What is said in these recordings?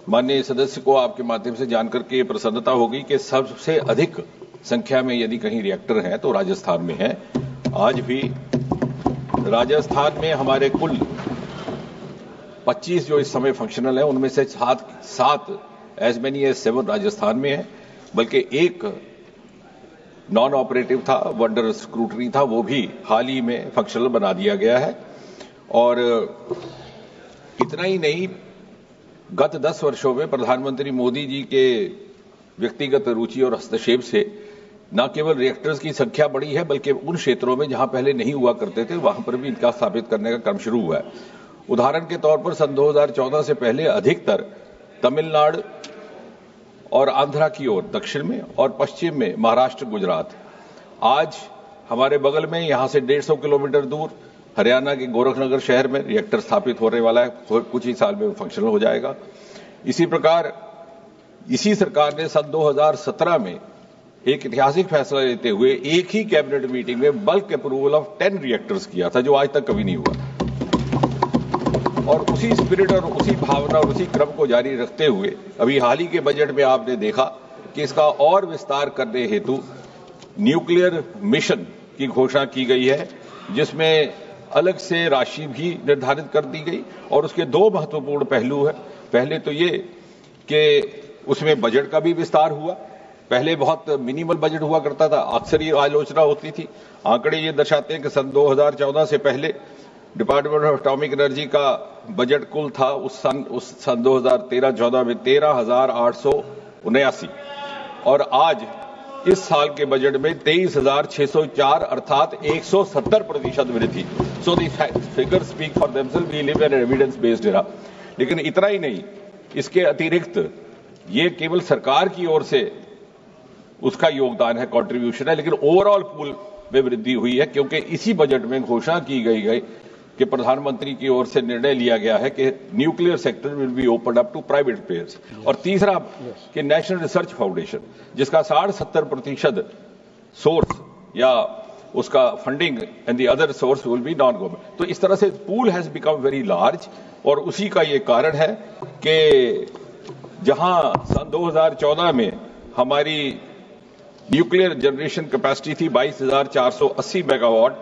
माननीय सदस्य को आपके माध्यम से जानकर के प्रसन्नता होगी कि सबसे अधिक संख्या में यदि कहीं रिएक्टर हैं तो राजस्थान में है। आज भी राजस्थान में हमारे कुल 25 जो इस समय फंक्शनल है, उनमें से 7 एज मेनी एज 7 राजस्थान में है, बल्कि एक नॉन ऑपरेटिव था, वंडर स्क्रूटनी था, वो भी हाल ही में फंक्शनल बना दिया गया है। और इतना ही नहीं, गत 10 वर्षों में प्रधानमंत्री मोदी जी के व्यक्तिगत रुचि और हस्तक्षेप से न केवल रिएक्टर्स की संख्या बढ़ी है, बल्कि उन क्षेत्रों में जहां पहले नहीं हुआ करते थे वहां पर भी इनका स्थापित करने का क्रम शुरू हुआ है। उदाहरण के तौर पर सन 2014 से पहले अधिकतर तमिलनाडु और आंध्रा की ओर दक्षिण में और पश्चिम में महाराष्ट्र, गुजरात। आज हमारे बगल में यहां से 150 किलोमीटर दूर हरियाणा के गोरखनगर शहर में रिएक्टर स्थापित होने वाला है, कुछ ही साल में वो फंक्शनल हो जाएगा। इसी प्रकार इसी सरकार ने सन 2017 में एक ऐतिहासिक फैसला लेते हुए एक ही कैबिनेट मीटिंग में बल्क अप्रूवल ऑफ 10 रिएक्टर्स किया था, जो आज तक कभी नहीं हुआ। और उसी स्पिरिट और उसी भावना और उसी क्रम को जारी रखते हुए अभी हाल ही के बजट में आपने देखा कि इसका और विस्तार करने हेतु न्यूक्लियर मिशन की घोषणा की गई है, जिसमें अलग से राशि भी निर्धारित कर दी गई। और उसके 2 महत्वपूर्ण पहलू है। पहले तो ये कि उसमें बजट का भी विस्तार हुआ। पहले बहुत मिनिमल बजट हुआ करता था, अक्सर ये आलोचना होती थी। आंकड़े ये दर्शाते हैं कि सन 2014 से पहले डिपार्टमेंट ऑफ एटॉमिक एनर्जी का बजट कुल था उस सन 2013-14 में 13,879 और आज इस साल के बजट में 23,604 अर्थात 170% वृद्धि। So the figures speak for themselves, we live in evidence based era. लेकिन इतना ही नहीं, इसके अतिरिक्त ये केवल सरकार की ओर से उसका योगदान है, कंट्रीब्यूशन है, लेकिन ओवरऑल पूल में वृद्धि हुई है, क्योंकि इसी बजट में घोषणा की गई कि प्रधानमंत्री की ओर से निर्णय लिया गया है कि nuclear sector will be open up to private players. और तीसरा कि नेशनल रिसर्च फाउंडेशन, जिसका 60-70% सोर्स या उसका funding and the other source will be non government. तो इस तरह से pool has become very large. और उसी का ये कारण है कि जहां सन 2014 में हमारी न्यूक्लियर जनरेशन कैपेसिटी थी 22,480 मेगावाट,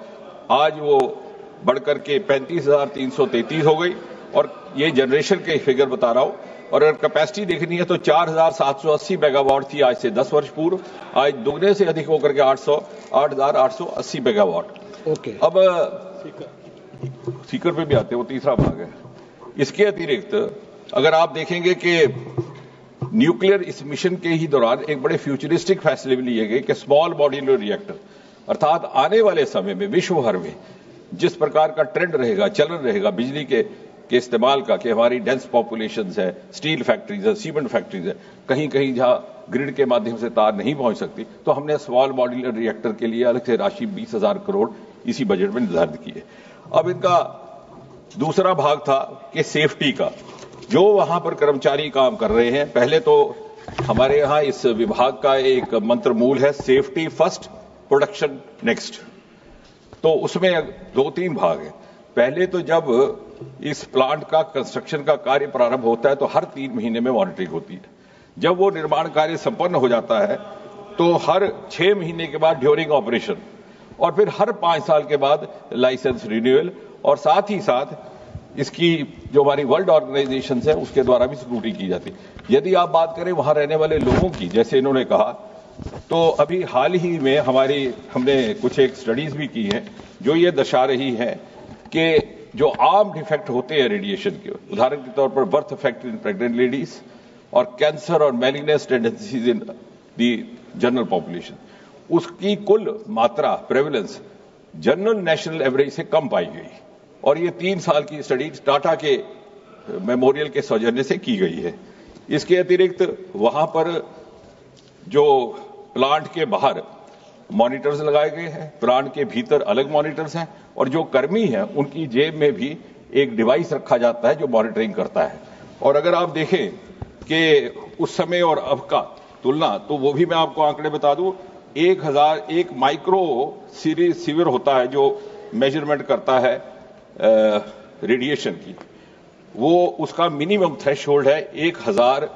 आज वो बढ़कर के 35,333 हो गई। और ये जनरेशन के फिगर बता रहा हूं। और अगर कैपेसिटी देखनी है तो 4,780 मेगावाट थी आज से 10 वर्ष पूर्व, आज दुगने से अधिक होकर के 8,880 मेगावाट। ओके, अब सीकर पे भी आते हैं, वो तीसरा भाग है। इसके अतिरिक्त अगर आप देखेंगे कि न्यूक्लियर इस मिशन के ही दौरान एक बड़े फ्यूचरिस्टिक फैसले भी लिए गए कि स्मॉल मॉड्यूलर रिएक्टर, अर्थात आने वाले समय में विश्व भर में जिस प्रकार का ट्रेंड रहेगा, चलन रहेगा बिजली के इस्तेमाल का, कि हमारी डेंस पॉपुलेशन है, स्टील फैक्ट्रीज है, सीमेंट फैक्ट्रीज है, कहीं कहीं जहां ग्रिड के माध्यम से तार नहीं पहुंच सकती, तो हमने स्मॉल मॉड्यूलर रिएक्टर के लिए अलग से राशि 20,000 करोड़ इसी बजट में निर्धारित की है। अब इनका दूसरा भाग था कि सेफ्टी का, जो वहां पर कर्मचारी काम कर रहे हैं। पहले तो हमारे यहां इस विभाग का एक मंत्र मूल है, सेफ्टी फर्स्ट, प्रोडक्शन नेक्स्ट। तो उसमें 2-3 भाग है। पहले तो जब इस प्लांट का कंस्ट्रक्शन का कार्य प्रारंभ होता है तो हर 3 महीने में मॉनिटरिंग होती है। जब वो निर्माण कार्य संपन्न हो जाता है तो हर 6 महीने के बाद ड्यूरिंग ऑपरेशन, और फिर हर 5 साल के बाद लाइसेंस रिन्यूअल, और साथ ही साथ इसकी जो हमारी वर्ल्ड ऑर्गेनाइजेशन है उसके द्वारा भी स्क्रूटनी की जाती है। यदि आप बात करें वहां रहने वाले लोगों की, जैसे इन्होंने कहा, तो अभी हाल ही में हमने कुछ एक स्टडीज भी की हैं जो ये दर्शा रही है कि जो आम डिफेक्ट होते हैं रेडिएशन के, उदाहरण के तौर पर birth effect in pregnant ladies और कैंसर और मैलिग्नेंस टेंडेंसीज इन दी जनरल पॉपुलेशन, उसकी कुल मात्रा प्रेवलेंस जनरल नेशनल एवरेज से कम पाई गई। और ये 3 साल की स्टडी टाटा के मेमोरियल के सौजन्य से की गई है। इसके अतिरिक्त वहां पर जो प्लांट के बाहर मॉनिटर्स लगाए गए हैं, प्लांट के भीतर अलग मॉनिटर्स हैं, और जो कर्मी हैं उनकी जेब में भी एक डिवाइस रखा जाता है जो मॉनिटरिंग करता है। और अगर आप देखें कि उस समय और अब का तुलना, तो वो भी मैं आपको आंकड़े बता दूं। 1,001 माइक्रो सीवियर होता है जो मेजरमेंट करता है रेडिएशन की, वो उसका मिनिमम थ्रेशोल्ड है 1000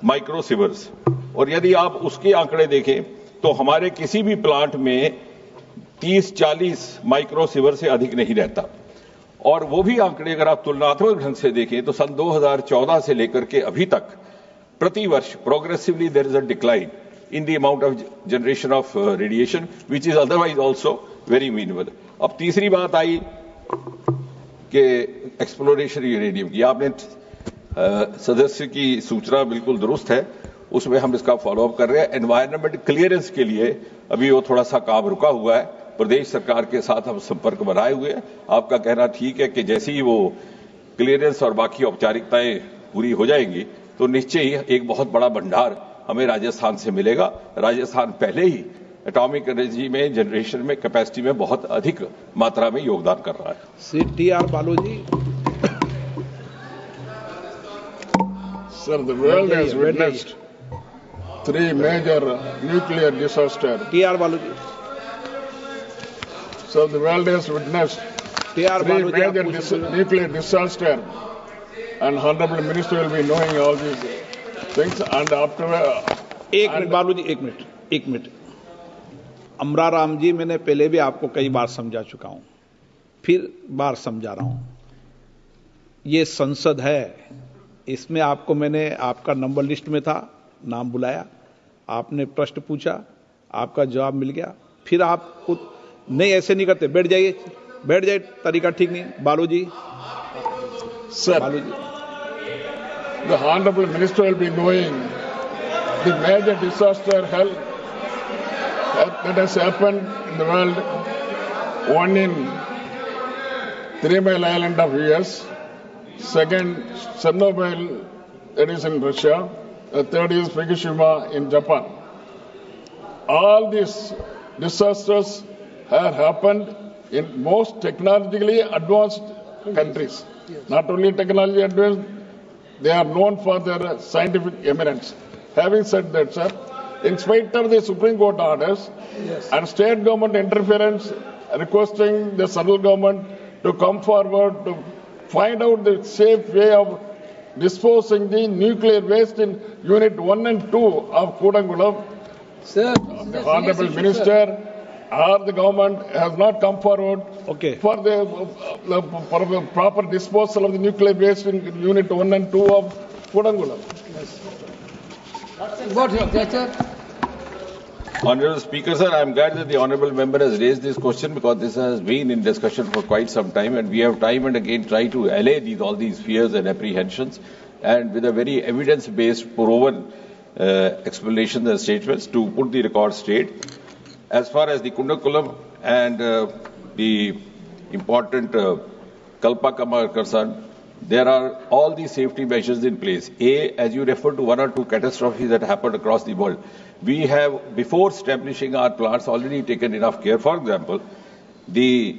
माइक्रोसीवर्स, और यदि आप उसके आंकड़े देखें तो हमारे किसी भी प्लांट में 30-40 माइक्रोसीवर से अधिक नहीं रहता। और वो भी आंकड़े अगर आप तुलनात्मक ढंग से देखें तो सन 2014 से लेकर के अभी तक प्रति वर्ष progressively there is a decline in the amount of generation of radiation, which is otherwise also very minimal. अब तीसरी बात आई कि एक्सप्लोरेशन यूरेनियम की, आपने सदस्य की सूचना बिल्कुल दुरुस्त है, उसमें हम इसका फॉलोअप कर रहे हैं। एनवायरनमेंट क्लियरेंस के लिए अभी वो थोड़ा सा काम रुका हुआ है, प्रदेश सरकार के साथ हम संपर्क बनाए हुए हैं। आपका कहना ठीक है कि जैसे ही वो क्लियरेंस और बाकी औपचारिकताएं पूरी हो जाएंगी तो निश्चय ही एक बहुत बड़ा भंडार हमें राजस्थान से मिलेगा। राजस्थान पहले ही एटॉमिक एनर्जी में, जनरेशन में, कैपेसिटी में बहुत अधिक मात्रा में योगदान कर रहा है। श्री टी.आर. बालू जी। Sir, the world has witnessed 3 major nuclear disasters. TR. बालू जी। So the world has witnessed TR. 3 बालू जी, आप major पूछिए। nuclear disasters, and Honorable Minister will be knowing all these things. And after एक मिनट बालू जी, एक minute. अमरा राम जी, मैंने पहले भी आपको कई बार समझा चुका हूं, फिर बार समझा रहा हूं। ये संसद है, इसमें आपको मैंने, आपका नंबर लिस्ट में था, नाम बुलाया, आपने प्रश्न पूछा, आपका जवाब मिल गया, फिर आप खुद नहीं, ऐसे नहीं करते। बैठ जाइए, तरीका ठीक नहीं। बालू जी। Sir, बालू जी। the Honorable Minister will be knowing the major disaster that has happened in the world. One in 3 Mile Island of US, second Chernobyl, that is in Russia, the third is Fukushima in Japan. All these disasters have happened in most technologically advanced countries. Not only technology advanced, they are known for their scientific eminence. Having said that, sir, in spite of the Supreme Court orders and state government interference, requesting the central government to come forward to find out the safe way of disposing the nuclear waste in Unit 1 and 2 of Kudangulam, Sir, the Honorable Minister or the government has not come forward for the proper disposal of the nuclear waste in Unit 1 and 2 of Kudangulam. what's your gesture? Honorable Speaker, sir, I am glad that the honourable member has raised this question because this has been in discussion for quite some time, and we have time and again tried to allay all these fears and apprehensions, and with a very evidence-based, proven explanations and statements to put the record straight. As far as the Kudankulam and the important Kalpakam are concerned, there are all the safety measures in place. As you referred to 1 or 2 catastrophes that happened across the world, we have, before establishing our plants, already taken enough care. For example, the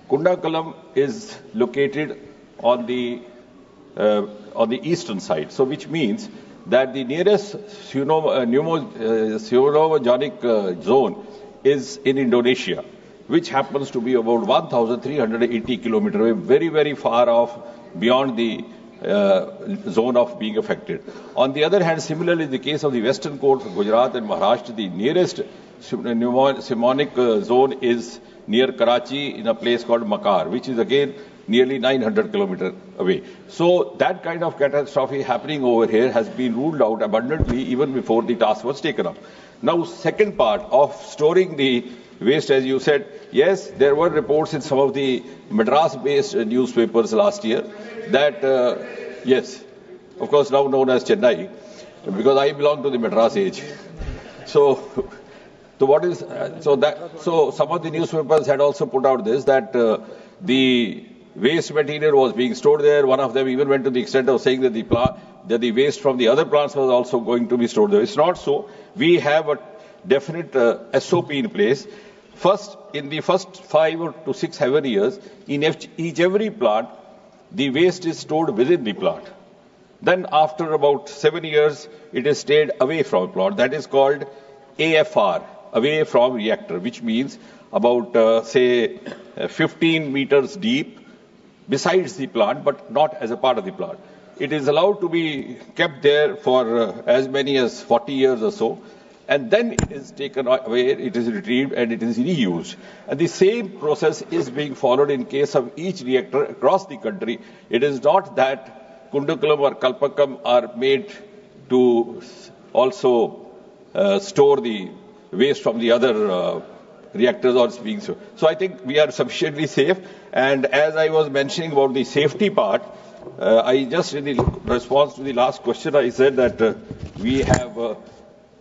Kudankulam is located on the eastern side, so which means that the nearest pneumogenic zone is in Indonesia, which happens to be about 1,380 kilometers away, very, very far off, beyond the zone of being affected. On the other hand, similarly, in the case of the western coast of Gujarat and Maharashtra, the nearest pneumonic zone is near Karachi in a place called Makar, which is again nearly 900 kilometers away. So that kind of catastrophe happening over here has been ruled out abundantly even before the task was taken up. Now, second part of storing the waste, as you said, yes, there were reports in some of the Madras-based newspapers last year that, yes, of course now known as Chennai, because I belong to the Madras age. So some of the newspapers had also put out this, that the waste material was being stored there. One of them even went to the extent of saying that the waste from the other plants was also going to be stored there. It's not so. We have a definite SOP in place. First, in the first 5 to 6 7 years, in every plant, the waste is stored within the plant. Then after about 7 years, it is stayed away from the plant. That is called AFR, away from reactor, which means about, say, 15 meters deep. besides the plant, but not as a part of the plant. It is allowed to be kept there for as many as 40 years or so, and then it is taken away, it is retrieved, and it is reused. And the same process is being followed in case of each reactor across the country. It is not that Kundakalam or Kalpakam are made to also store the waste from the other reactors or being so. So I think we are sufficiently safe. And as I was mentioning about the safety part, I just in the response to the last question, I said that we have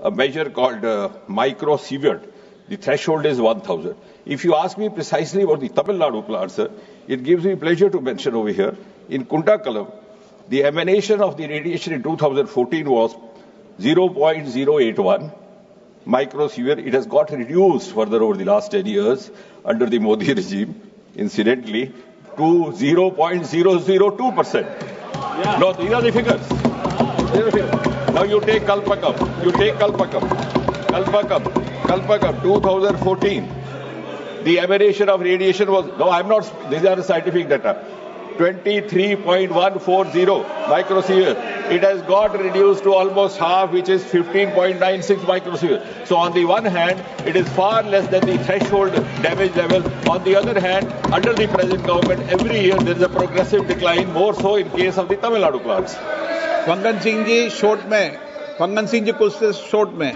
a measure called microsievert. The threshold is 1,000. If you ask me precisely about the Tamil Nadu plant, sir, it gives me pleasure to mention over here, in Kundakalam, the emanation of the radiation in 2014 was 0.081 microsievert. It has got reduced further over the last 10 years under the Modi regime, incidentally, to 0.002%. Yeah. No, these are the figures. Now you take Kalpakam. Kalpakam, 2014. The emanation of radiation was, no, I'm not, these are the scientific data, 23.140 microsievert. It has got reduced to almost half, which is 15.96 microsievert. So on the one hand, it is far less than the threshold damage level. On the other hand, under the present government, every year there is a progressive decline, more so in case of the Tamil Nadu plants. Faggan Singh ji short में, फंगन सिंह जी कुछ short में